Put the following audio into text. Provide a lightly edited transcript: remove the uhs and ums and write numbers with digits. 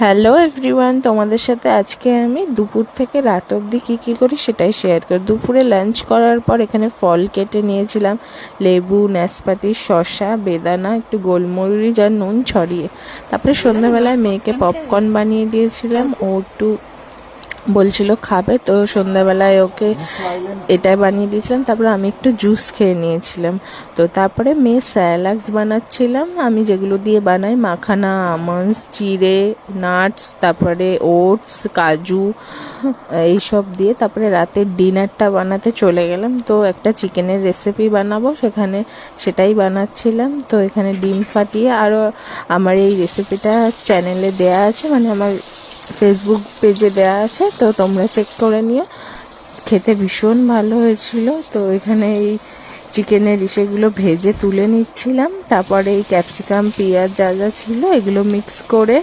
Hello everyone, তোমাদের সাথে আজকে আমি দুপুর থেকে রাত অবধি কী করি সেটাই শেয়ার করি। দুপুরে লাঞ্চ করার পর এখানে ফল কেটে নিয়েছিলাম, লেবু, নাশপাতি, শসা, বেদানা, একটু গোলমরিচ আর নুন ছড়িয়ে। তারপরে সন্ধ্যাবেলায় মেয়েকে পপকর্ন বানিয়ে দিয়েছিলাম, ও একটু বলছিল খাবে, তো সন্ধ্যাবেলায় ওকে এটাই বানিয়ে দিয়েছিলাম। তারপরে আমি একটু জুস খেয়ে নিয়েছিলাম। তো তারপরে মেয়ে স্যালাক্স বানাচ্ছিলাম, আমি যেগুলো দিয়ে বানাই, মাখানা, আমন্ডস, চিড়ে, নাটস, তারপরে ওটস, কাজু, এইসব দিয়ে। তারপরে রাতের ডিনারটা বানাতে চলে গেলাম। তো একটা চিকেনের রেসিপি বানাবো, সেটাই বানাচ্ছিলাম। তো এখানে ডিম ফাটিয়ে, আরও আমার এই রেসিপিটা চ্যানেলে দেয়া আছে, মানে আমার ফেসবুক পেজে দেওয়া আছে, তো তোমরা চেক করে নিও। খেতে ভীষণ ভালো হয়েছিল। তো এখানে এই চিকেনের ইসেগুলো ভেজে তুলে নিচ্ছিলাম, তারপরে এই ক্যাপসিকাম, পেঁয়াজ যা যা ছিল এগুলো মিক্স করে